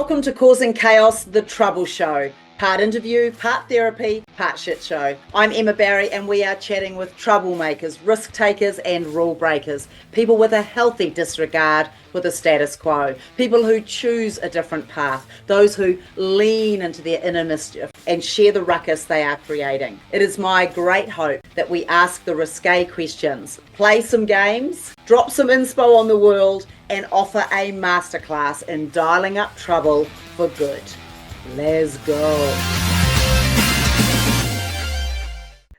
Welcome to Causing Chaos, the Trouble Show. Part interview, part therapy, part shit show. I'm Emma Barry and we are chatting with troublemakers, risk takers and rule breakers. People with a healthy disregard for the status quo. People who choose a different path. Those who lean into their inner mischief and share the ruckus they are creating. It is my great hope that we ask the risque questions, play some games, drop some inspo on the world and offer a masterclass in dialing up trouble for good. Let's go.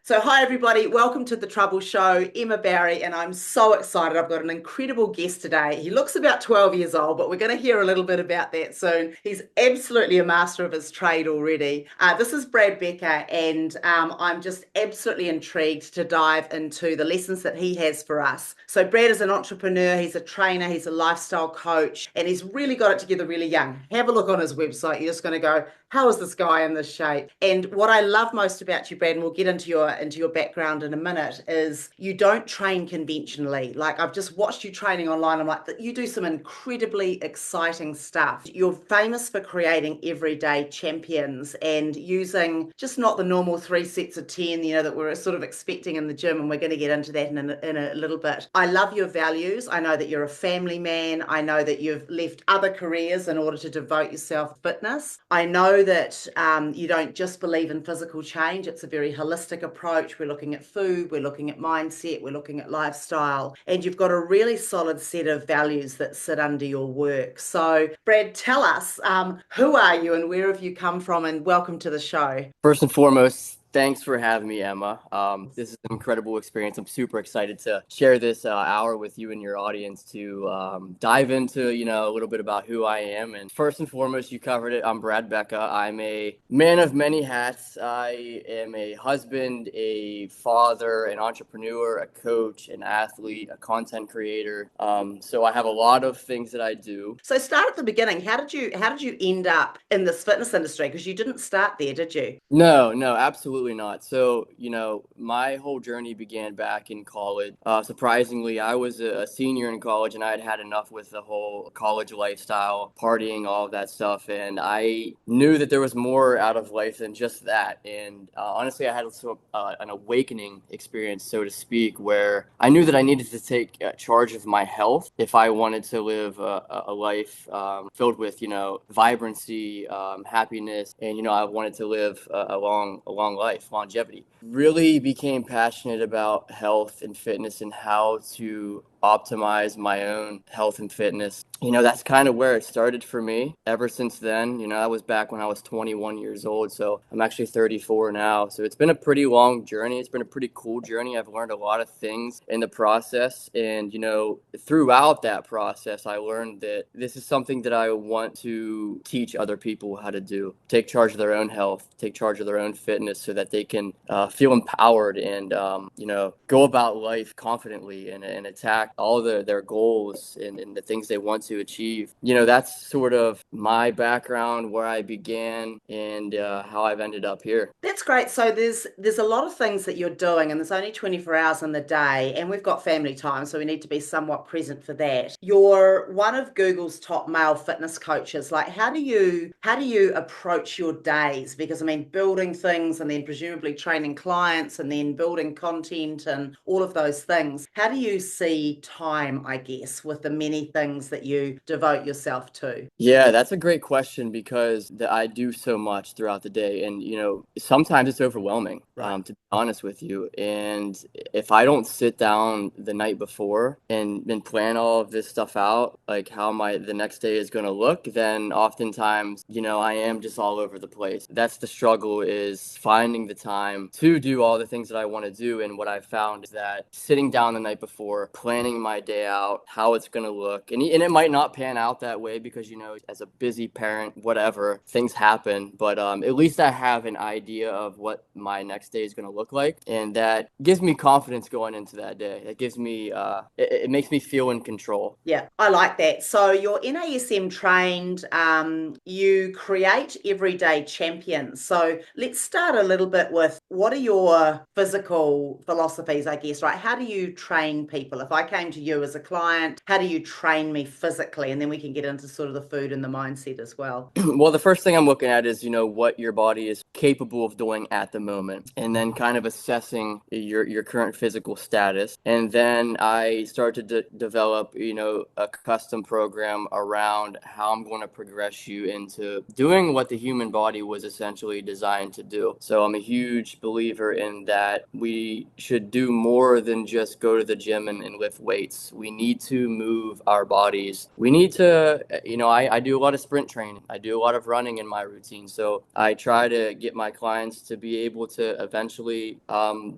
So hi everybody, welcome to The Trouble Show. Emma Barry, and I'm so excited. I've got an incredible guest today. He looks about 12 years old, but we're going to hear a little bit about that soon. He's absolutely a master of his trade already. This is Brad Becca, and I'm just absolutely intrigued to dive into the lessons that he has for us. So Brad is an entrepreneur, he's a trainer, he's a lifestyle coach, and he's really got it together really young. Have a look on his website. You're just going to go, how is this guy in this shape? And what I love most about you, Brad, and we'll get into your background in a minute, is you don't train conventionally. Like, I've just watched you training online. I'm like, you do some incredibly exciting stuff. You're famous for creating everyday champions and using just not the normal 3 sets of 10, that we're sort of expecting in the gym. And we're going to get into that in a little bit. I love your values. I know that you're a family man. I know that you've left other careers in order to devote yourself to fitness. I know that you don't just believe in physical change. It's a very holistic approach. We're looking at food, we're looking at mindset, we're looking at lifestyle, and you've got a really solid set of values that sit under your work. So Brad, tell us, who are you and where have you come from, and welcome to the show. First and foremost, thanks for having me, Emma. This is an incredible experience. I'm super excited to share this hour with you and your audience to dive into, a little bit about who I am. And first and foremost, you covered it. I'm Brad Becca. I'm a man of many hats. I am a husband, a father, an entrepreneur, a coach, an athlete, a content creator. So I have a lot of things that I do. So start at the beginning. How did you end up in this fitness industry? Because you didn't start there, did you? No, absolutely not. So, my whole journey began back in college. Surprisingly, I was a senior in college and I had had enough with the whole college lifestyle, partying, all of that stuff. And I knew that there was more out of life than just that. And honestly, I had an awakening experience, so to speak, where I knew that I needed to take charge of my health if I wanted to live a life filled with, vibrancy, happiness. And, I wanted to live a long life, longevity. Really became passionate about health and fitness and how to optimize my own health and fitness. That's kind of where it started for me. Ever since then, that was back when I was 21 years old. So I'm actually 34 now. So it's been a pretty long journey. It's been a pretty cool journey. I've learned a lot of things in the process. And, throughout that process, I learned that this is something that I want to teach other people how to do. Take charge of their own health, take charge of their own fitness so that they can feel empowered and, go about life confidently and attack all their goals and the things they want to achieve. That's sort of my background, where I began, and how I've ended up here. That's great. So there's a lot of things that you're doing, and there's only 24 hours in the day, and we've got family time, so we need to be somewhat present for that. You're one of Google's top male fitness coaches. Like, how do you approach your days? Because building things and then presumably training clients and then building content and all of those things. How do you see time, I guess, with the many things that you devote yourself to? Yeah, that's a great question because I do so much throughout the day, and sometimes it's overwhelming, Right. to be honest with you. And if I don't sit down the night before and plan all of this stuff out, like how the next day is going to look, then oftentimes I am just all over the place. That's the struggle, is finding the time to do all the things that I want to do. And what I've found is that sitting down the night before, planning my day out, how it's going to look, and it might not pan out that way because as a busy parent, whatever, things happen, but at least I have an idea of what my next day is going to look like, and that gives me confidence going into that day. It gives me it makes me feel in control. Yeah, I like that. So you're NASM trained, you create everyday champions. So let's start a little bit with what are your physical philosophies, I guess, right? How do you train people? If I came to you as a client, how do you train me physically? And then we can get into sort of the food and the mindset as well. Well, the first thing I'm looking at is, what your body is capable of doing at the moment, and then kind of assessing your current physical status. And then I start to develop, a custom program around how I'm going to progress you into doing what the human body was essentially designed to do. So I'm a huge believer in that we should do more than just go to the gym and lift weights. We need to move our bodies. We need to, I do a lot of sprint training. I do a lot of running in my routine. So I try to get my clients to be able to eventually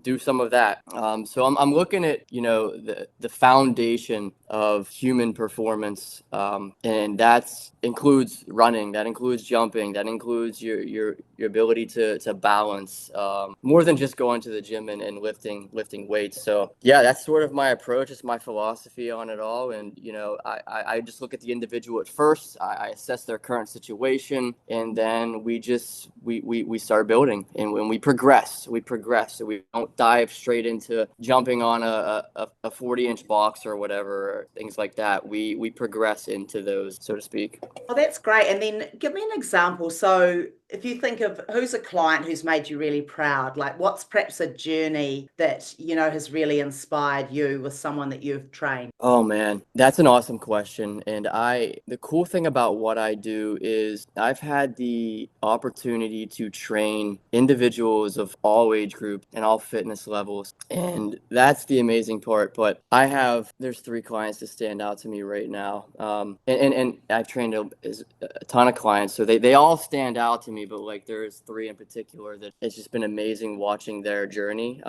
do some of that. So I'm looking at, the foundation of human performance. And that includes running, that includes jumping, that includes your ability to balance, more than just going to the gym and lifting weights. So yeah, that's sort of my approach. It's my philosophy on it all. And, I just look at the individual at first. I assess their current situation, and then we start building, and when we progress. So we don't dive straight into jumping on a 40-inch box or whatever, or things like that. We progress into those, so to speak. Oh, that's great. And then give me an example. So, if you think of who's a client who's made you really proud, like what's perhaps a journey that, has really inspired you with someone that you've trained? Oh man, that's an awesome question. And the cool thing about what I do is I've had the opportunity to train individuals of all age groups and all fitness levels. And that's the amazing part. But there's three clients that stand out to me right now. And I've trained a ton of clients. So they all stand out to me, but like there's three in particular that it's just been amazing watching their journey.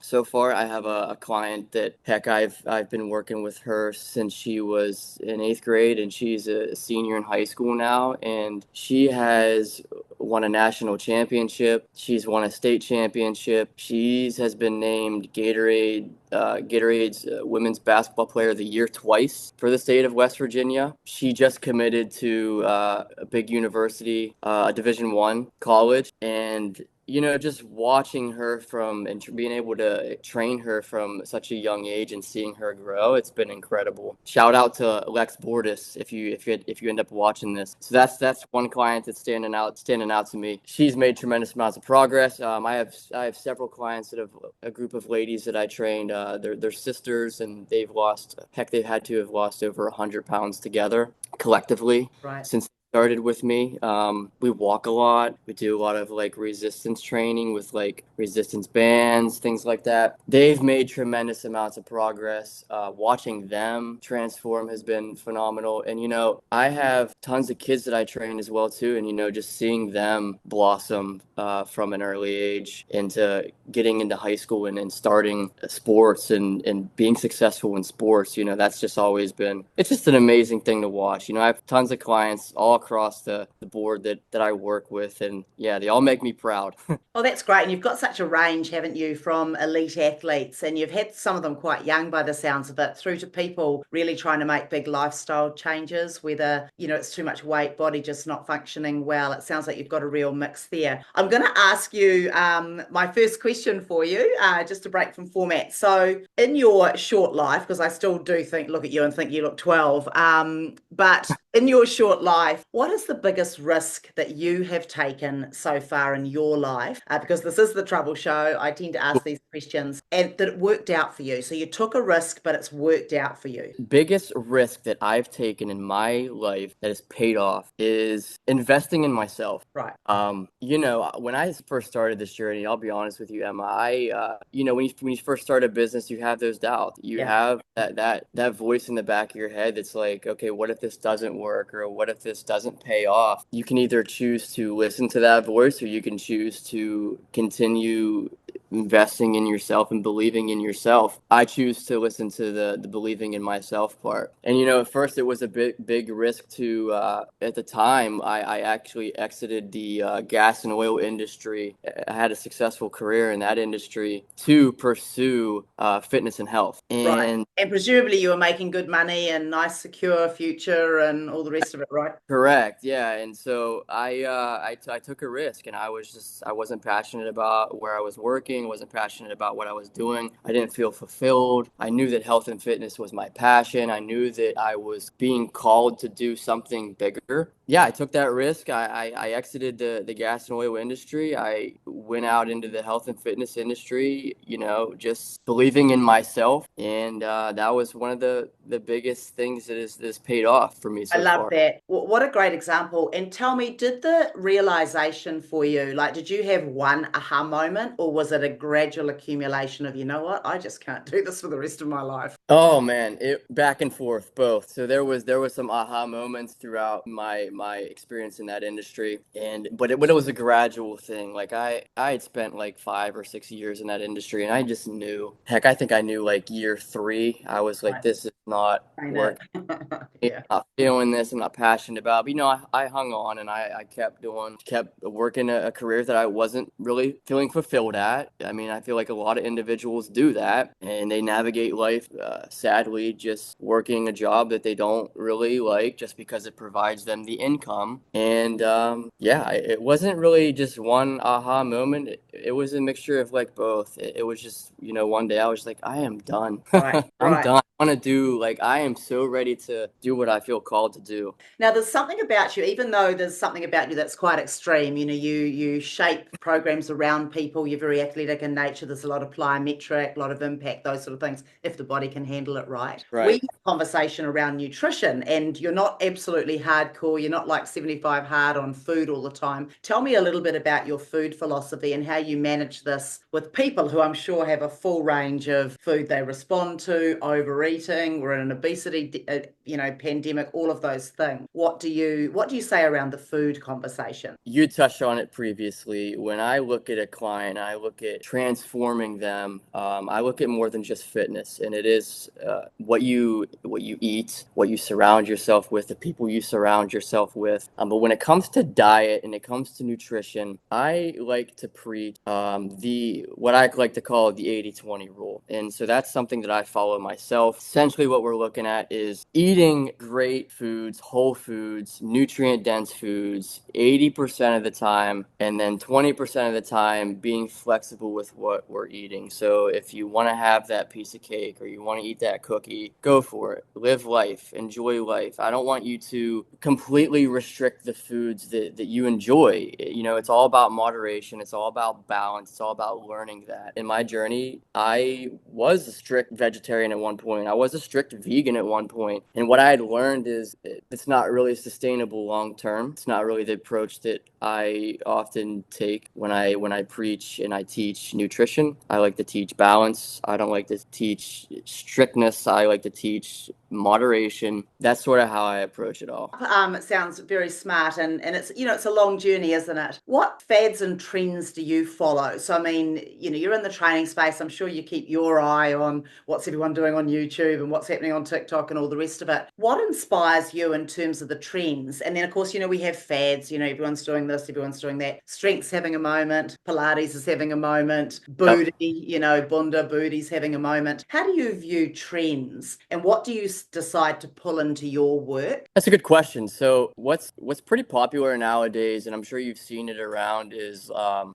So far, I have a client that, heck, I've been working with her since she was in eighth grade, and she's a senior in high school now, and she has won a national championship. She's won a state championship. She has been named Gatorade's Women's Basketball Player of the Year twice for the state of West Virginia. She just committed to a big university, a Division I college, and just watching her being able to train her from such a young age and seeing her grow, it's been incredible. Shout out to Lex Bordis if you end up watching this. So that's one client that's standing out to me. She's made tremendous amounts of progress. I have several clients that have a group of ladies that I trained. They're sisters, and they've had to have lost over 100 pounds together collectively Right. since started with me. We walk a lot. We do a lot of like resistance training with like resistance bands, things like that. They've made tremendous amounts of progress. Watching them transform has been phenomenal. And I have tons of kids that I train as well too. And just seeing them blossom from an early age into getting into high school and starting sports and being successful in sports, that's just always been, it's just an amazing thing to watch. I have tons of clients all across the board that I work with, and yeah, they all make me proud. Oh, that's great. And you've got such a range, haven't you, from elite athletes, and you've had some of them quite young by the sounds of it, through to people really trying to make big lifestyle changes, whether, it's too much weight, body just not functioning well. It sounds like you've got a real mix there. I'm going to ask you my first question for you, just to break from format. So, in your short life, because I still do look at you and think you look 12, but in your short life, what is the biggest risk that you have taken so far in your life? Because this is the Trouble Show, I tend to ask these questions, and that it worked out for you. So you took a risk, but it's worked out for you. Biggest risk that I've taken in my life that has paid off is investing in myself. Right. When I first started this journey, I'll be honest with you, Emma, when you first start a business, you have those doubts. You Yeah. have that voice in the back of your head that's like, okay, what if this doesn't work, or what if this doesn't pay off? You can either choose to listen to that voice, or you can choose to continue investing in yourself and believing in yourself, I choose to listen to the believing in myself part. And at first it was a big risk to at the time I actually exited the gas and oil industry. I had a successful career in that industry to pursue fitness and health. Right. And And presumably you were making good money and nice, secure future and all the rest of it, right? correct, yeah, and so I took a risk, and I wasn't passionate about where I was working, wasn't passionate about what I was doing. I didn't feel fulfilled. I knew that health and fitness was my passion. I knew that I was being called to do something bigger. Yeah, I took that risk. I exited the gas and oil industry. I went out into the health and fitness industry, just believing in myself, and that was one of the biggest things that has paid off for me I so love far. that. What a great example. And tell me, did the realization for you, like, did you have one aha moment or was it a gradual accumulation of, you know what, I just can't do this for the rest of my life? Oh man, it back and forth both. So there was some aha moments throughout my experience in that industry, and but it was a gradual thing. Like I had spent like 5 or 6 years in that industry, and I just knew. Heck, I think I knew like year three. I was like, Right. this is not I know. working. I'm Yeah. not feeling this. I'm not passionate about. But I hung on and I kept working a career that I wasn't really feeling fulfilled at. I mean, I feel like a lot of individuals do that, and they navigate life, sadly, just working a job that they don't really like, just because it provides them the income. And yeah, it wasn't really just one aha moment. It was a mixture of like both. It was just one day I was like, I am done. Right. I'm Right. done. I want to do like I am so ready to do what I feel called to do. Now, there's something about you, even though there's something about you that's quite extreme. You shape programs around people. You're very athletic in nature. There's a lot of plyometric, a lot of impact, those sort of things, if the body can handle it right. We Right. have a conversation around nutrition, and you're not absolutely hardcore. You're not like 75 hard on food all the time. Tell me a little bit about your food philosophy and how you manage this with people who I'm sure have a full range of food they respond to, overeating. We're in an obesity, pandemic, all of those things. What do you say around the food conversation? You touched on it previously. When I look at a client, I look at transforming them. I look at more than just fitness, and it is what you eat, what you surround yourself with, the people you surround yourself with. But when it comes to diet and it comes to nutrition, I like to preach the what I like to call the 80-20 rule, and so that's something that I follow myself. Essentially, what we're looking at is eating great foods, whole foods, nutrient dense foods 80% of the time, and then 20% of the time being flexible with what we're eating. So if you want to have that piece of cake or you want to eat that cookie, go for it. Live life, enjoy life. I don't want you to completely restrict the foods that you enjoy. It's all about moderation, it's all about balance, it's all about learning that. In my journey, I was a strict vegetarian at one point, I was a strict vegan at one point, and what I had learned is it's not really sustainable long term. It's not really the approach that I often take when I preach and I teach nutrition. I like to teach balance. I don't like to teach strictness. I like to teach moderation. That's sort of how I approach it all. It sounds very smart, and it's a long journey, isn't it? What fads and trends do you follow? So I mean, you're in the training space. I'm sure you keep your eye on what's everyone doing on YouTube and what's happening on TikTok and all the rest of it. What inspires you in terms of the trends? And then of course, we have fads. Everyone's doing this, everyone's doing that. Strength's having a moment. Pilates is having a moment. Yep. Booty, Bunda Booty's having a moment. How do you view trends, and what do you decide to pull into your work? That's a good question. So what's pretty popular nowadays, and I'm sure you've seen it around, is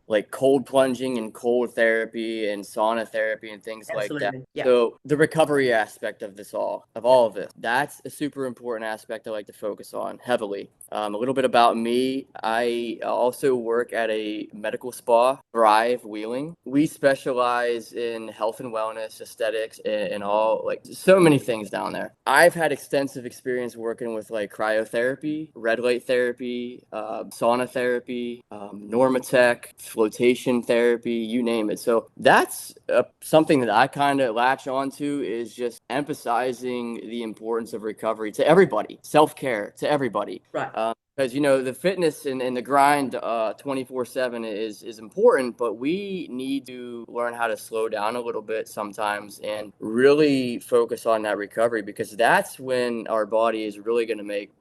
like cold plunging and cold therapy and sauna therapy and things like that. Absolutely. Yeah. So the recovery aspect of all of this, that's a super important aspect I like to focus on heavily. A little bit about me. I also work at a medical spa, Thrive Wheeling. We specialize in health and wellness, aesthetics, and all like so many things down there. I've had extensive experience working with like cryotherapy, red light therapy, sauna therapy, Normatec, flotation therapy, you name it. So that's something that I kind of latch onto, is just emphasizing the importance of recovery to everybody, self care to everybody. Right. Because the fitness and the grind 24/7 is important, but we need to learn how to slow down a little bit sometimes and really focus on that recovery, because that's when our body is really going to make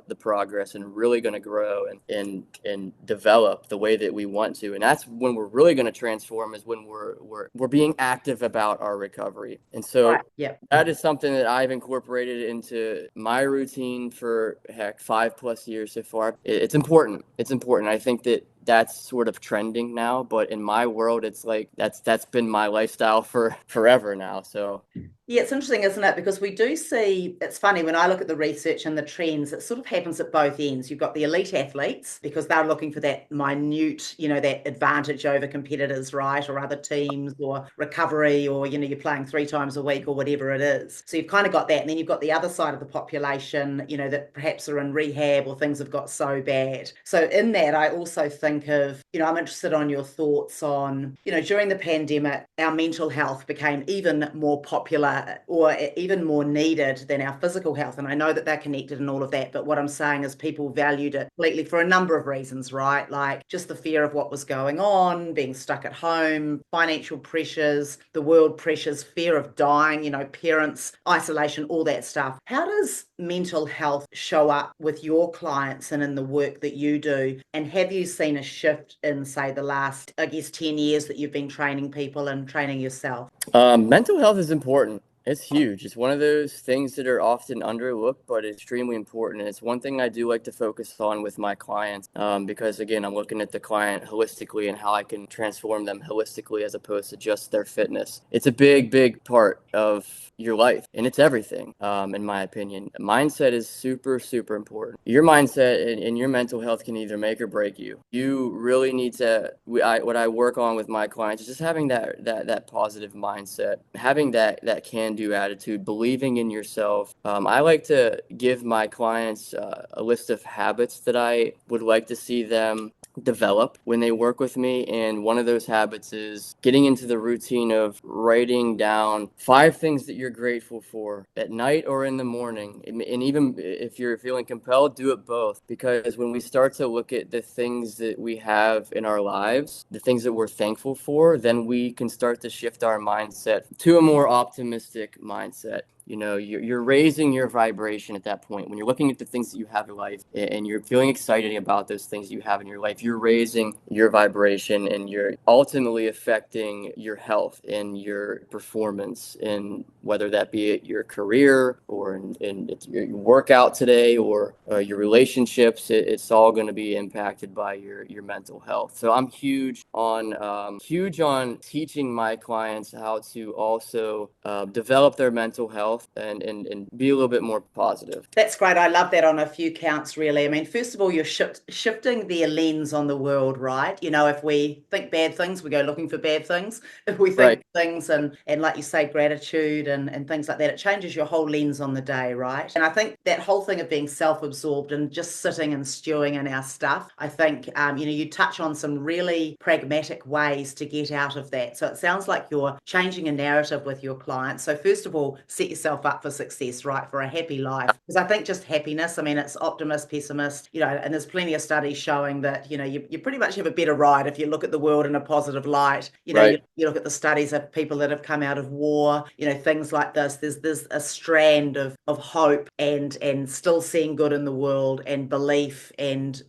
the progress and really going to grow and develop the way that we want to. And that's when we're really going to transform, is when we're being active about our recovery. And Right. so Yeah. that is something that I've incorporated into my routine for, heck, 5+ years so far. It's important. It's important. I think that that's sort of trending now, but in my world, it's like that's been my lifestyle for forever now. So Yeah, it's interesting, isn't it? Because we do see, it's funny when I look at the research and the trends, it sort of happens at both ends. You've got the elite athletes because they're looking for that minute, that advantage over competitors, right? Or other teams or recovery, or, you're playing 3 times a week or whatever it is. So you've kind of got that. And then you've got the other side of the population, that perhaps are in rehab or things have got so bad. So in that, I also think of, I'm interested on your thoughts on, during the pandemic, our mental health became even more popular or even more needed than our physical health. And I know that they're connected and all of that, but what I'm saying is people valued it completely for a number of reasons, right? Like just the fear of what was going on, being stuck at home, financial pressures, the world pressures, fear of dying, parents, isolation, all that stuff. How does mental health show up with your clients and in the work that you do? And have you seen a shift in, say, the last, I guess, 10 years that you've been training people and training yourself? mental health is important. It's huge. It's one of those things that are often underlooked, but extremely important. And it's one thing I do like to focus on with my clients, because, again, I'm looking at the client holistically and how I can transform them holistically as opposed to just their fitness. It's a big, big part of your life, and it's everything, in my opinion. Mindset is super, super important. Your mindset and your mental health can either make or break you. You really need to, what I work on with my clients is just having that positive mindset, having that can-do attitude, believing in yourself. I like to give my clients a list of habits that I would like to see them develop when they work with me. And one of those habits is getting into the routine of writing down 5 things that you're grateful for at night or in the morning. And even if you're feeling compelled, do it both. Because when we start to look at the things that we have in our lives, the things that we're thankful for, then we can start to shift our mindset to a more optimistic mindset. You're raising your vibration at that point. When you're looking at the things that you have in life and you're feeling excited about those things you have in your life, you're raising your vibration and you're ultimately affecting your health and your performance, in whether that be at your career or in your workout today or your relationships. It's all going to be impacted by your mental health. So I'm huge on teaching my clients how to also develop their mental health and be a little bit more positive. That's great. I love that on a few counts, really. I mean, first of all, you're shifting their lens on the world, right? If we think bad things, we go looking for bad things. If we think Right, things and like you say, gratitude and things like that, it changes your whole lens on the day, right? And I think that whole thing of being self-absorbed and just sitting and stewing in our stuff, I think, you touch on some really pragmatic ways to get out of that. So it sounds like you're changing a narrative with your clients. So first of all, set yourself up for success, right? For a happy life. Because I think just happiness, I mean, it's optimist, pessimist, and there's plenty of studies showing that, you pretty much have a better ride if you look at the world in a positive light. You, right. you look at the studies of people that have come out of war, things like this. There's a strand of hope and still seeing good in the world and belief and,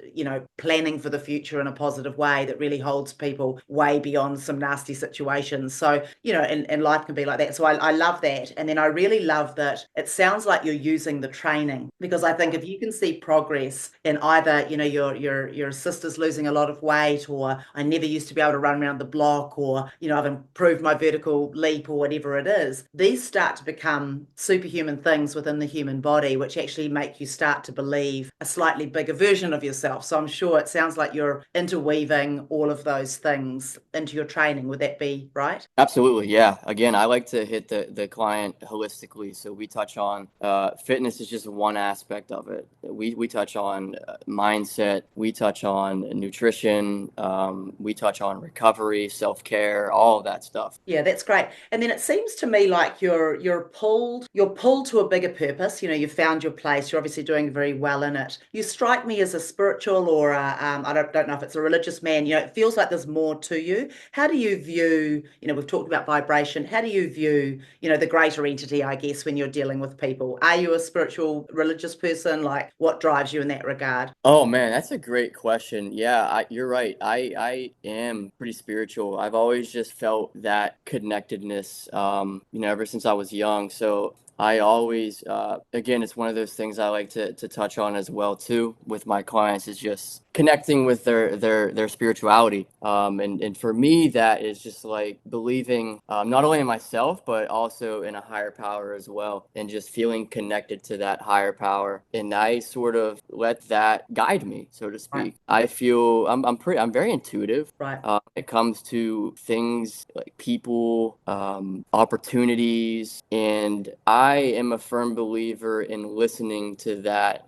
planning for the future in a positive way that really holds people way beyond some nasty situations. So, and life can be like that. So I love that. And then I really love that it sounds like you're using the training, because I think if you can see progress in either, your sister's losing a lot of weight, or I never used to be able to run around the block, or, I've improved my vertical leap or whatever it is, these start to become superhuman things within the human body, which actually make you start to believe a slightly bigger version of yourself. So I'm sure it sounds like you're interweaving all of those things into your training. Would that be right? Absolutely, yeah. Again, I like to hit the client holistically holistically. So we touch on fitness is just one aspect of it. We touch on mindset. We touch on nutrition. We touch on recovery, self-care, all of that stuff. Yeah, that's great. And then it seems to me like you're pulled to a bigger purpose. You've found your place. You're obviously doing very well in it. You strike me as a spiritual or I don't know if it's a religious man. It feels like there's more to you. How do you view, we've talked about vibration. How do you view, the greater entity, I guess, when you're dealing with people? Are you a spiritual religious person? Like what drives you in that regard? Oh man, that's a great question. Yeah, you're right. I am pretty spiritual. I've always just felt that connectedness, ever since I was young. So I always, again, it's one of those things I like to touch on as well too with my clients is just connecting with their spirituality. And for me, that is just like believing not only in myself, but also in a higher power as well, and just feeling connected to that higher power. And I sort of let that guide me, so to Right, speak. I feel I'm very intuitive. right, It comes to things like people, opportunities, and I am a firm believer in listening to that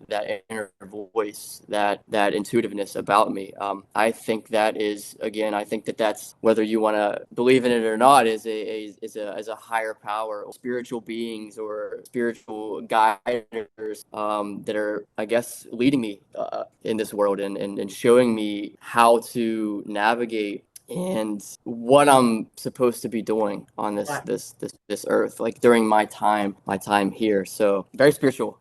inner voice, that intuitiveness about me. I think that is again, I think that's whether you want to believe in it or not, is a higher power, spiritual beings or spiritual guiders that are, I guess, leading me in this world and showing me how to navigate and what I'm supposed to be doing on this right. this this this earth, like during my time here. So very spiritual.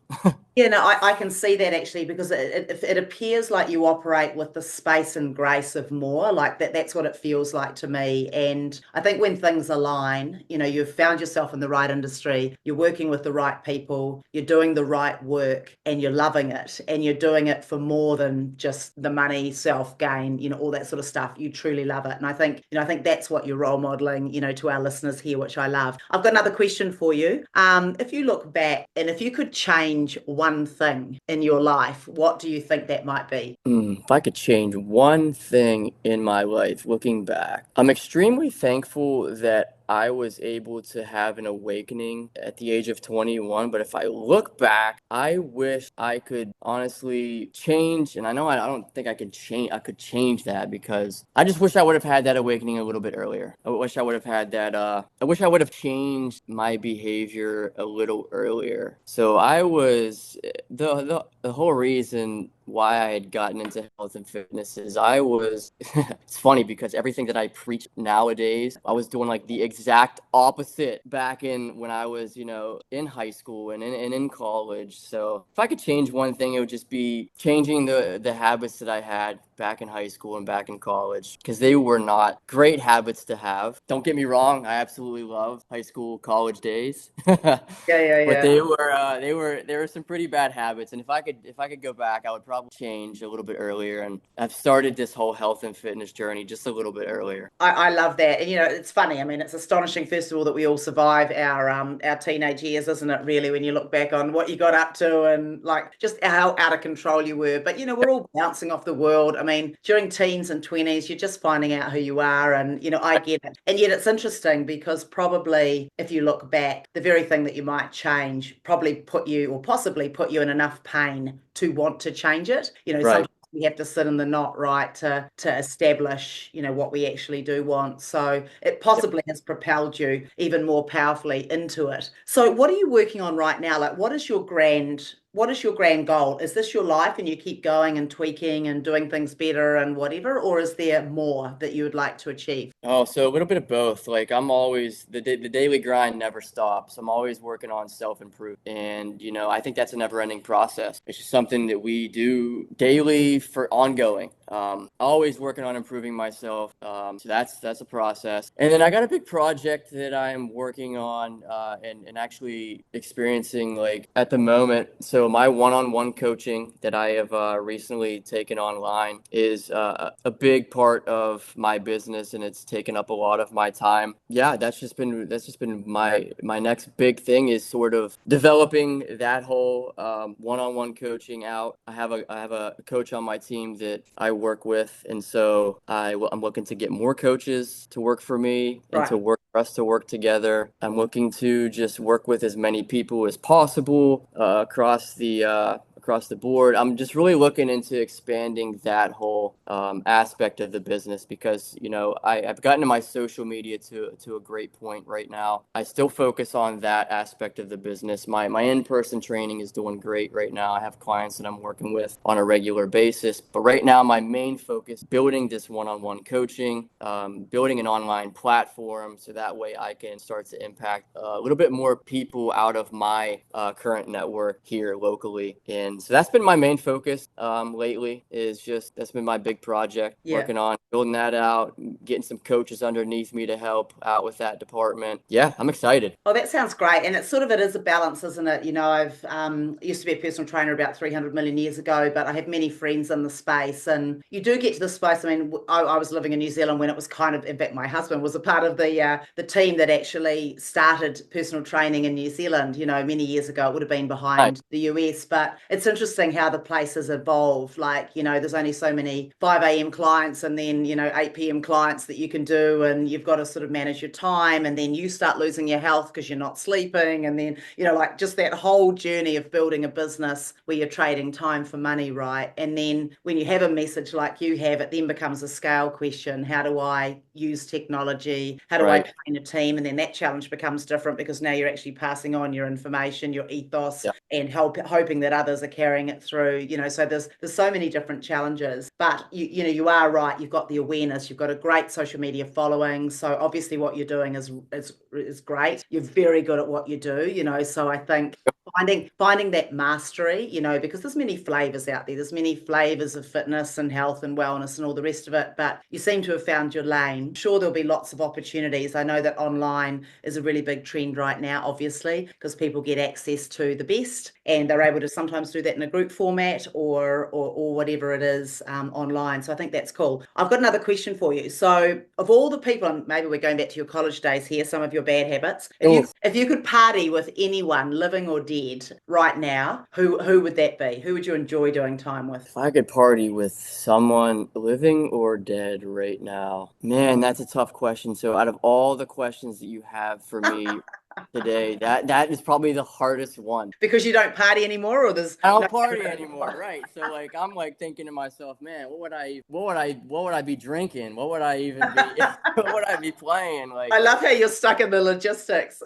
Yeah, no, I can see that actually because it appears like you operate with the space and grace of more, like that's what it feels like to me. And I think when things align, you've found yourself in the right industry, you're working with the right people, you're doing the right work, and you're loving it, and you're doing it for more than just the money, self gain, all that sort of stuff. You truly love it. And I think that's what you're role modeling, to our listeners here, which I love. I've got another question for you. If you look back and if you could change one thing in your life, what do you think that might be? If I could change one thing in my life, looking back, I'm extremely thankful that I was able to have an awakening at the age of 21. But if I look back, I wish I could honestly change. And I know I don't think I could change. I could change that because I just wish I would have had that awakening a little bit earlier. I wish I would have had that. I wish I would have changed my behavior a little earlier. So I was the whole reason why I had gotten into health and fitness is I was it's funny because everything that I preach nowadays, I was doing like the exact opposite back in when I was, in high school and in college. So if I could change one thing, it would just be changing the habits that I had back in high school and back in college because they were not great habits to have. Don't get me wrong, I absolutely love high school, college days. Yeah, yeah, But yeah. there were some pretty bad habits, and if I could go back, I would probably change a little bit earlier. And I've started this whole health and fitness journey just a little bit earlier. I love that. And it's funny. I mean, it's astonishing, first of all, that we all survive our teenage years, isn't it, really, when you look back on what you got up to and like just how out of control you were. But we're all bouncing off the world. I mean, during teens and 20s, you're just finding out who you are. And I get it. And yet it's interesting because probably if you look back, the very thing that you might change probably put you or possibly put you in enough pain to want to change it. Right. Sometimes we have to sit in the knot, right, to establish, what we actually do want. So it possibly has propelled you even more powerfully into it. So what are you working on right now? Like what is your grand goal? Is this your life and you keep going and tweaking and doing things better and whatever, or is there more that you would like to achieve? Oh, so a little bit of both. Like I'm always the daily grind never stops. I'm always working on self-improvement, and I think that's a never-ending process. It's just something that we do daily for ongoing. Always working on improving myself. So that's a process. And then I got a big project that I'm working on and actually experiencing like at the moment. So my one-on-one coaching that I have recently taken online is a big part of my business, and it's taken up a lot of my time. Yeah, that's just been my next big thing is sort of developing that whole one-on-one coaching out. I have a coach on my team that I work with, and so I'm looking to get more coaches to work for me and Right. to work for us to work together. I'm looking to just work with as many people as possible across the board. I'm just really looking into expanding that whole aspect of the business because I've gotten to my social media to a great point right now. I still focus on that aspect of the business. My in-person training is doing great right now. I have clients that I'm working with on a regular basis, but right now my main focus building this one-on-one coaching, building an online platform so that way I can start to impact a little bit more people out of my current network here locally. And so that's been my main focus lately is just that's been my big project, Yeah. working on building that out, getting some coaches underneath me to help out with that department. Yeah, I'm excited. Oh, that sounds great. And it is a balance, isn't it? I've used to be a personal trainer about 300 million years ago, but I have many friends in the space. And you do get to the space. I mean, I was living in New Zealand when it was kind of, in fact, my husband was a part of the team that actually started personal training in New Zealand, many years ago. It would have been Nice. behind the US, but it's interesting how the place has evolved. Like, there's only so many 5 a.m. clients and then, 8 p.m. clients that you can do. And you've got to sort of manage your time. And then you start losing your health because you're not sleeping. And then, like just that whole journey of building a business where you're trading time for money, right? And then when you have a message like you have, it then becomes a scale question. How do I use technology? How do I Right. train a team? And then that challenge becomes different because now you're actually passing on your information, your ethos, Yeah. and hoping that others are carrying it through. So there's so many different challenges. But you are right. You've got the awareness. You've got a great social media following. So obviously what you're doing is great. You're very good at what you do. So I think finding that mastery, because there's many flavors out there. There's many flavors of fitness and health and wellness and all the rest of it. But you seem to have found your lane. I'm sure there'll be lots of opportunities. I know that online is a really big trend right now, obviously, because people get access to the best and they're able to sometimes do that in a group format or whatever it is online. So I think that's cool. I've got another question for you. So of all the people, and maybe we're going back to your college days here, some of your bad habits. If you Oof. if you could party with anyone, living or dead, right now, who would that be? Who would you enjoy doing time with? If I could party with someone living or dead right now, man, that's a tough question. So out of all the questions that you have for me today, that is probably the hardest one. Because you don't party anymore, or there's I no. don't party anymore, right? So like I'm like thinking to myself, man, what would I be drinking? What would I even be what would I be playing? I Like love how you're stuck in the logistics.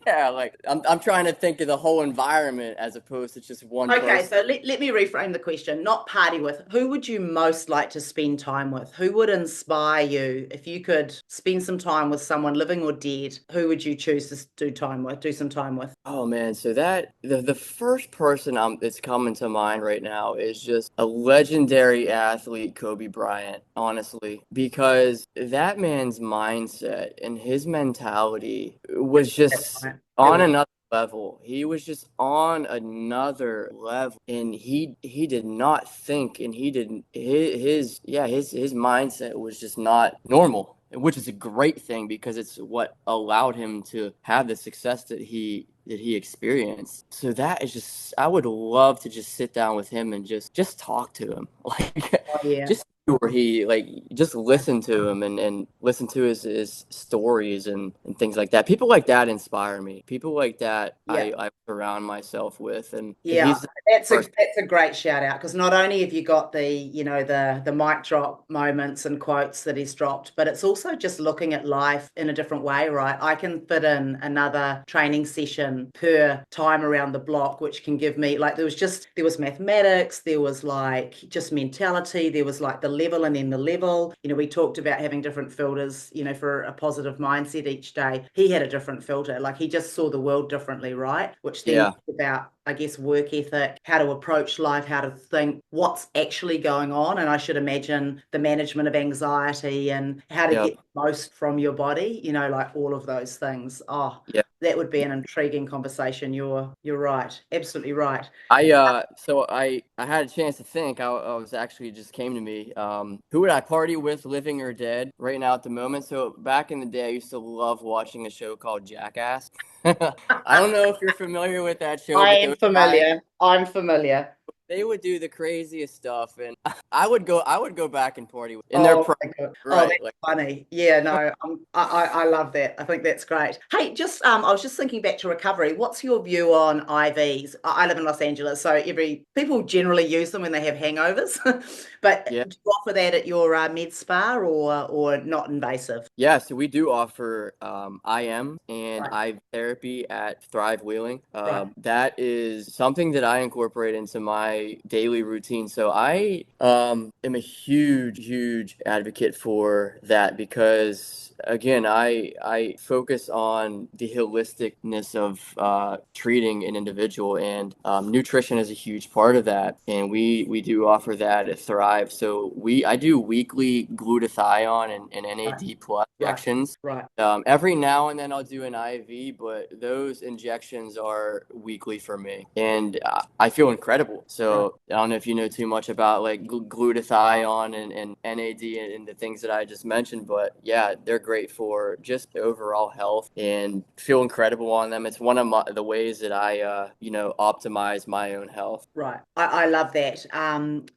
yeah, like I'm trying to think of the whole environment as opposed to just one Okay, person. so let me reframe the question. Not party with. Who would you most like to spend time with? Who would inspire you? If you could spend some time with someone living or dead, who would you choose to do some time with? Oh man, so that the first person that's coming to mind right now is just a legendary athlete, Kobe Bryant, honestly, because that man's mindset and his mentality Yeah, was that's just right. That on was another level. He was just on another level, and he did not think, and he didn't his mindset was just not normal, which is a great thing because it's what allowed him to have the success that he experienced. So that is just I would love to just sit down with him and just talk to him. Like oh yeah. just where he like just listen to him and listen to his stories and things like that. People like that inspire me. People like that Yeah. I surround myself with and Yeah, he's the that's a person. that's a great shout out because not only have you got the mic drop moments and quotes that he's dropped, but it's also just looking at life in a different way, right? I can fit in another training session per time around the block, which can give me like there was mathematics, there was like just mentality, there was like the level and then the level. We talked about having different filters, for a positive mindset each day. He had a different filter, like he just saw the world differently, right? Which then Yeah. about, I guess, work ethic, how to approach life, how to think, what's actually going on. And I should imagine the management of anxiety and how to Yeah. get the most from your body, like all of those things. Oh, Yeah. that would be an intriguing conversation. You're right. Absolutely right. I had a chance to think. I was actually it just came to me. Who would I party with, living or dead, right now at the moment? So back in the day, I used to love watching a show called Jackass. I don't know if you're familiar with that show, I but am those guys familiar. I'm familiar. they would do the craziest stuff, and I would go back and party in their Oh prime, my God. Oh, right? that's Like, funny. Yeah, no, I love that. I think that's great. Hey, just I was just thinking back to recovery. What's your view on IVs? I live in Los Angeles, so every people generally use them when they have hangovers. But yeah. do you offer that at your med spa or not invasive? Yeah, so we do offer IM and Right, IV therapy at Thrive Wheeling. right, That is something that I incorporate into my daily routine. So I am a huge advocate for that because, again, I focus on the holisticness of treating an individual, and nutrition is a huge part of that. And we do offer that at Thrive. So I do weekly glutathione and right, NAD plus right, injections. right, Every now and then I'll do an IV, but those injections are weekly for me, and I feel incredible. right. So I don't know if you know too much about like glutathione and NAD and the things that I just mentioned, but yeah, they're great for just overall health and feel incredible on them. It's one of the ways that I, optimize my own health. Right. I love that.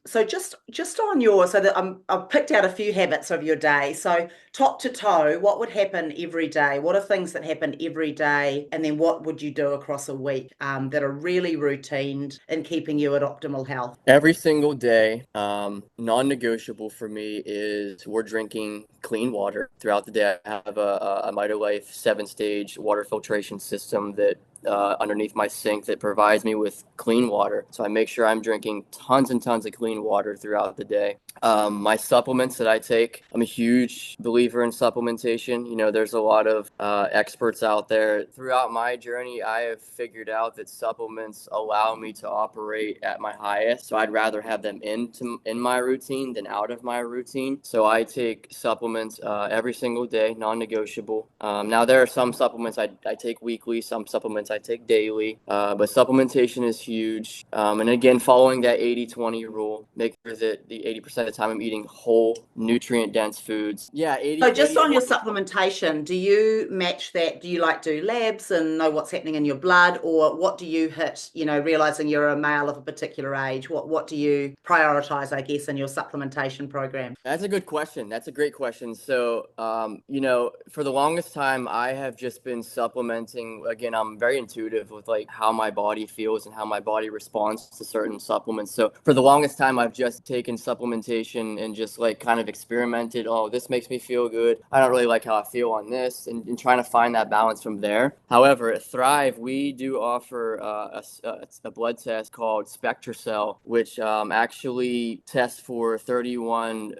So just on your so that I've picked out a few habits of your day. So top to toe, what would happen every day? What are things that happen every day? And then what would you do across a week that are really routine in keeping you at optimal health? Every single day, non-negotiable for me is we're drinking clean water throughout the day. I have a Life 7-stage water filtration system that underneath my sink that provides me with clean water. So I make sure I'm drinking tons and tons of clean water throughout the day. My supplements that I take, I'm a huge believer in supplementation. You know, there's a lot of experts out there. Throughout my journey, I have figured out that supplements allow me to operate at my highest. So I'd rather have them in my routine than out of my routine. So I take supplements every single day, non-negotiable. Now there are some supplements I take weekly, some supplements I take daily, but supplementation is huge. And again, following that 80-20 rule, make sure that the 80% of the time I'm eating whole, nutrient-dense foods. Yeah, So 80, just 80, on your 20. supplementation, do you match that? Do you like do labs and know what's happening in your blood, or what do you hit, realizing you're a male of a particular age? What do you prioritize, I guess, in your supplementation program? That's a good question. That's a great question. So, for the longest time, I have just been supplementing. Again, I'm very intuitive with like how my body feels and how my body responds to certain supplements. So, for the longest time, I've just taken supplementation and just like kind of experimented. Oh, this makes me feel good. I don't really like how I feel on this, and trying to find that balance from there. However, at Thrive, we do offer a blood test called SpectraCell, which actually tests for 31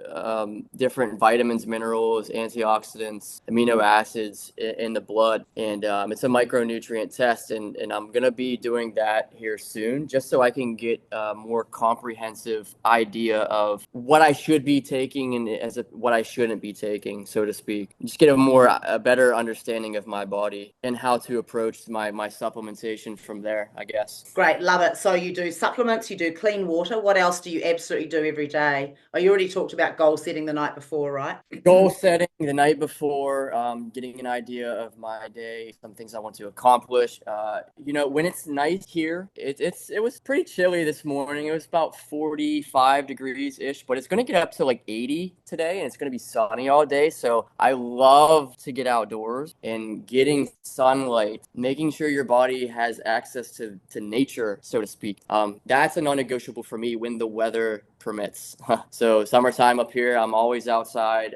different vitamins, minerals, antioxidants, amino acids in the blood. And it's a micronutrient test. And I'm going to be doing that here soon just so I can get a more comprehensive idea of what I should be taking and what I shouldn't be taking, so to speak. Just get a better understanding of my body and how to approach my supplementation from there, I guess. Great, love it. So you do supplements, you do clean water. What else do you absolutely do every day? Oh, you already talked about goal setting the night before, right? Goal setting the night before, getting an idea of my day, some things I want to accomplish. When it's nice here, it was pretty chilly this morning. It was about 45 degrees ish, but it's going to get up to like 80 today, and it's going to be sunny all day. So I love to get outdoors and getting sunlight, making sure your body has access to nature, so to speak. That's a non-negotiable for me when the weather permits. So summertime up here, I'm always outside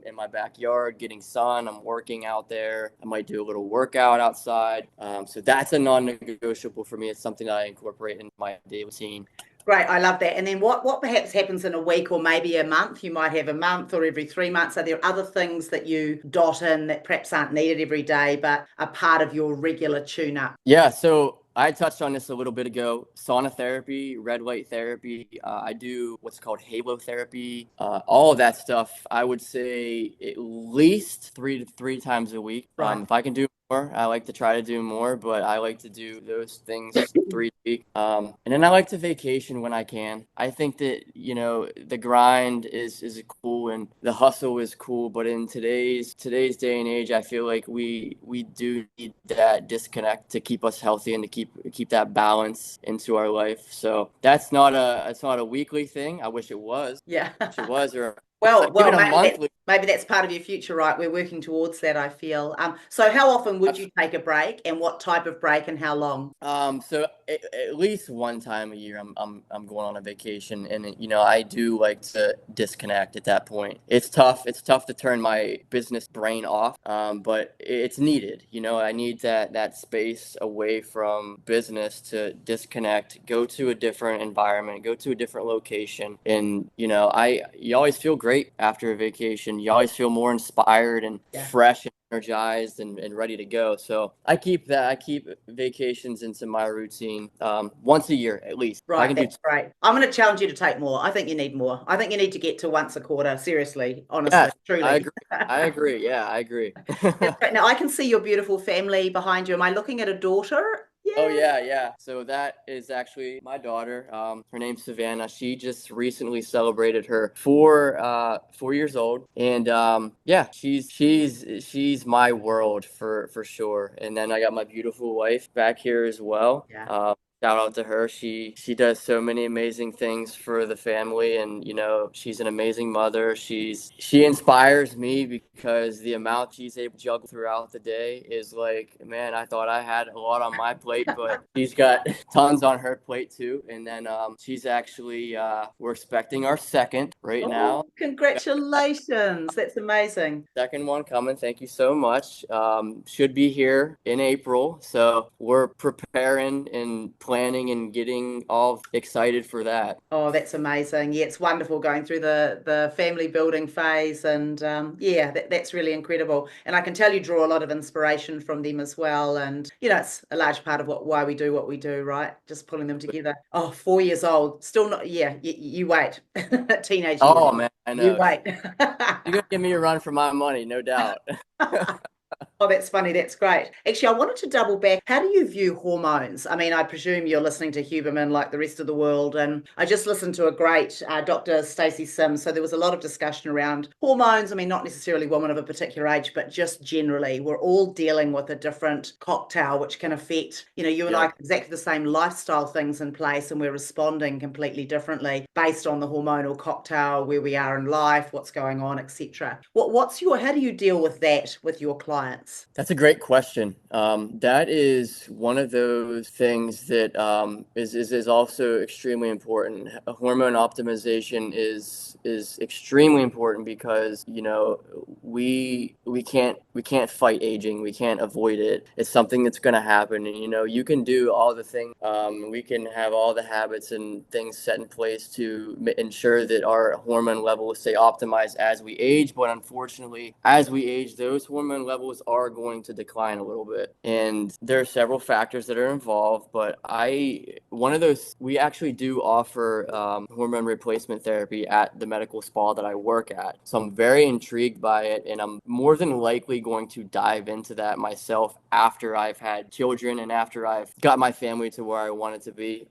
in my backyard getting sun. I'm working out there. I might do a little workout outside. So that's a non-negotiable for me. It's something that I incorporate in my daily routine. Great, I love that. And then what perhaps happens in a week or maybe a month? You might have a month or every 3 months. Are there other things that you dot in that perhaps aren't needed every day, but are part of your regular tune up? Yeah, so I touched on this a little bit ago. Sauna therapy, red light therapy. I do what's called halo therapy. All of that stuff. I would say at least three times a week. Right. If I can do more. I like to try to do more, but I like to do those things 3 week. And then I like to vacation when I can. I think that, the grind is cool and the hustle is cool, but in today's day and age, I feel like we do need that disconnect to keep us healthy and to keep that balance into our life. So it's not a weekly thing. I wish it was. Yeah. Wish it was, or Well, even a monthly. maybe that's part of your future, right? We're working towards that, I feel. So how often would you take a break, and what type of break, and how long? So at least one time a year, I'm going on a vacation, and I do like to disconnect at that point. It's tough. It's tough to turn my business brain off, but it's needed. I need that space away from business to disconnect, go to a different environment, go to a different location, and you always feel great after a vacation. You always feel more inspired and Yeah. fresh, energized and ready to go. So I keep vacations into my routine once a year at least. If I Right, can do that's great. I'm going to challenge you to take more. I think you need more. I think you need to get to once a quarter. Seriously, honestly, yes, I truly. agree. I agree. Yeah, I agree. That's great. Now I can see your beautiful family behind you. Am I looking at a daughter? Oh Yeah. yeah, yeah. So that is actually my daughter. Her name's Savannah. She just recently celebrated her 4 years old, and yeah, she's my world for sure. And then I got my beautiful wife back here as well. Yeah. Shout out to her. She does so many amazing things for the family, and she's an amazing mother. She inspires me because the amount she's able to juggle throughout the day is like, man, I thought I had a lot on my plate, but she's got tons on her plate too. And then she's actually we're expecting our second right Oh, now. congratulations. That's amazing. Second one coming. Thank you so much. Should be here in April. So we're preparing and planning and getting all excited for that. Oh, that's amazing. Yeah, it's wonderful going through the family building phase, and yeah, that's really incredible. And I can tell you draw a lot of inspiration from them as well. And it's a large part of why we do what we do, right? Just pulling them together. Oh, 4 years old, still not. Yeah, you wait. Teenage years. Oh man, I You know. wait. You're gonna give me a run for my money, no doubt. Oh, that's funny. That's great. Actually, I wanted to double back. How do you view hormones? I mean, I presume you're listening to Huberman like the rest of the world. And I just listened to a great Dr. Stacey Sims. So there was a lot of discussion around hormones. I mean, not necessarily women of a particular age, but just generally, we're all dealing with a different cocktail, which can affect, you and I Yep. have exactly the same lifestyle things in place, and we're responding completely differently based on the hormonal cocktail, where we are in life, what's going on, etc. How do you deal with that with your clients? That's a great question. That is one of those things that is also extremely important. Hormone optimization is extremely important because we can't fight aging. We can't avoid it. It's something that's going to happen, and you can do all the things. We can have all the habits and things set in place to ensure that our hormone levels stay optimized as we age. But unfortunately, as we age, those hormone levels are going to decline a little bit. And there are several factors that are involved, but one of those, we actually do offer hormone replacement therapy at the medical spa that I work at. So I'm very intrigued by it, and I'm more than likely going to dive into that myself after I've had children and after I've got my family to where I want it to be.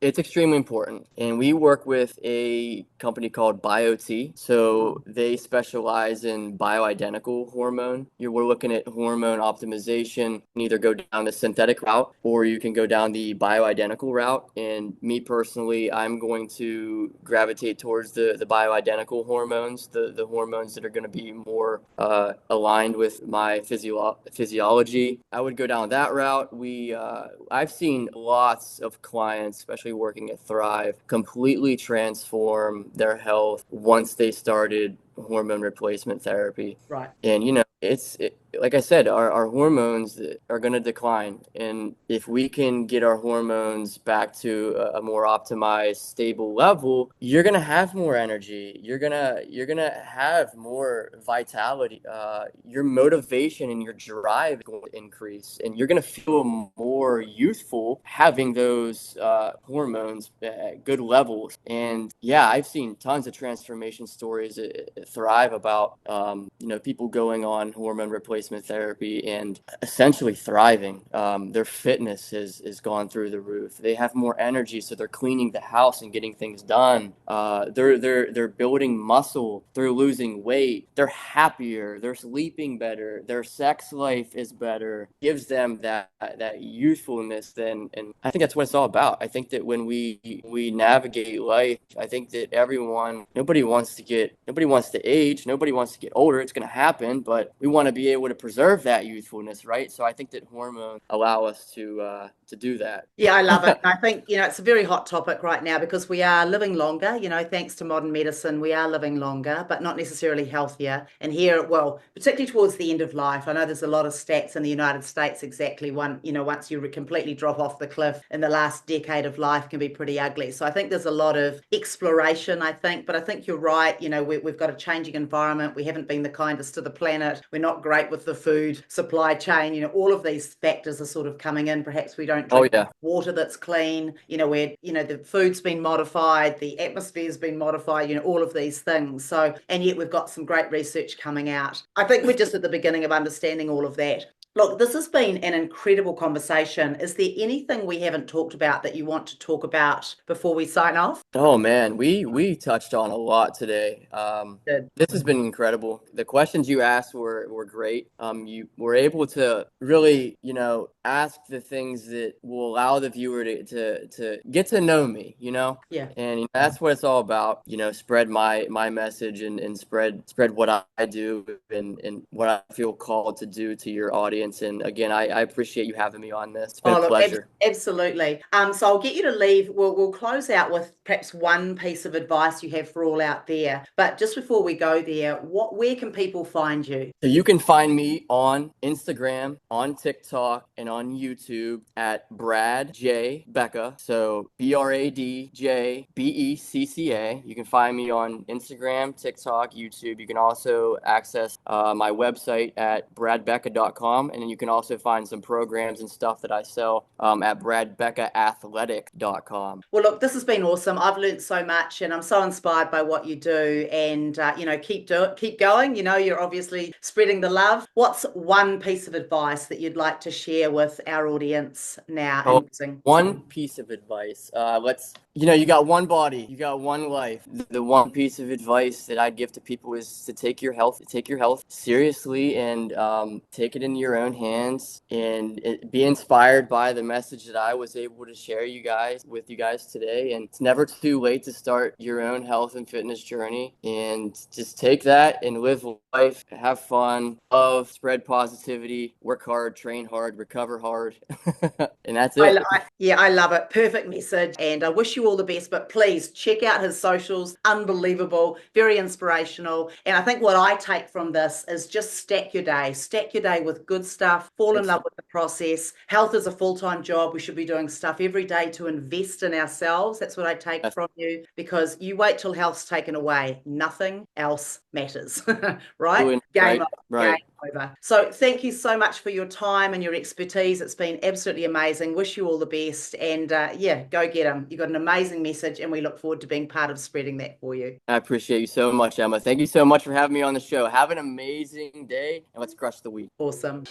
It's extremely important. And we work with a company called BioT. So they specialize in bioidentical hormone. We're looking at hormone optimization. You can either go down the synthetic route or you can go down the bioidentical route. And me personally, I'm going to gravitate towards the bioidentical hormones, the hormones that are going to be more aligned with my physiology. I would go down that route. I've seen lots of clients, especially working at Thrive, completely transform their health once they started hormone replacement therapy. Right. And like I said, our hormones are going to decline, and if we can get our hormones back to a more optimized, stable level, you're going to have more energy. You're gonna have more vitality. Your motivation and your drive is going to increase, and you're going to feel more youthful having those hormones at good levels. And yeah, I've seen tons of transformation stories at Thrive about people going on hormone replacement replacement therapy and essentially thriving. Their fitness has gone through the roof. They have more energy, so they're cleaning the house and getting things done. They're building muscle through losing weight. They're happier. They're sleeping better. Their sex life is better. Gives them that youthfulness. Then, and I think that's what it's all about. I think that when we navigate life, I think that nobody wants to age, nobody wants to get older. It's going to happen, but we want to be able to preserve that youthfulness, right? So I think that hormones allow us to do that. Yeah, I love it. I think, it's a very hot topic right now because we are living longer, thanks to modern medicine, we are living longer, but not necessarily healthier. And here, well, particularly towards the end of life, I know there's a lot of stats in the United States exactly once you completely drop off the cliff in the last decade of life can be pretty ugly. So I think there's a lot of exploration, I think, but I think you're right. We've got a changing environment. We haven't been the kindest to the planet. We're not great with the food supply chain. All of these factors are sort of coming in. Perhaps we don't Oh drink yeah. water that's clean, where, the food's been modified, the atmosphere's been modified, all of these things. So, and yet we've got some great research coming out. I think we're just at the beginning of understanding all of that. Look, this has been an incredible conversation. Is there anything we haven't talked about that you want to talk about before we sign off? Oh man, we touched on a lot today. Good. This has been incredible. The questions you asked were great. You were able to really, ask the things that will allow the viewer to get to know me, Yeah. and that's what it's all about. Spread my message and spread what I do and what I feel called to do to your audience. And again, I appreciate you having me on this. It's been Oh, a look, pleasure. absolutely. So I'll get you to leave. We'll close out with perhaps one piece of advice you have for all out there. But just before we go there, where can people find you? So you can find me on Instagram, on TikTok, and on YouTube at Brad J Becca. So BradJBecca. You can find me on Instagram, TikTok, YouTube. You can also access my website at bradbecca.com, and then you can also find some programs and stuff that I sell at bradbeccaathletic.com. Well, look, this has been awesome. I've learned so much, and I'm so inspired by what you do. And keep going. You're obviously spreading the love. What's one piece of advice that you'd like to share with our audience now? Oh, one piece of advice. You got one body, you got one life. The one piece of advice that I'd give to people is to take your health seriously and take it into your own hands and be inspired by the message that I was able to share with you guys today. And it's never too late to start your own health and fitness journey. And just take that and live life, have fun, love, spread positivity, work hard, train hard, recover hard. And that's it. I love it. Perfect message. And I wish you all the best. But please check out his socials. Unbelievable. Very inspirational. And I think what I take from this is just stack your day. Stack your day with good stuff. Fall in love with the process. Health is a full-time job. We should be doing stuff every day to invest in ourselves. That's what I take from you, because you wait till health's taken away. Nothing else matters. Right? Game over. Right. Game over. So thank you so much for your time and your expertise. It's been absolutely amazing. Wish you all the best. And go get them. You've got an amazing message, and we look forward to being part of spreading that for you. I appreciate you so much, Emma. Thank you so much for having me on the show. Have an amazing day, and let's crush the week. Awesome.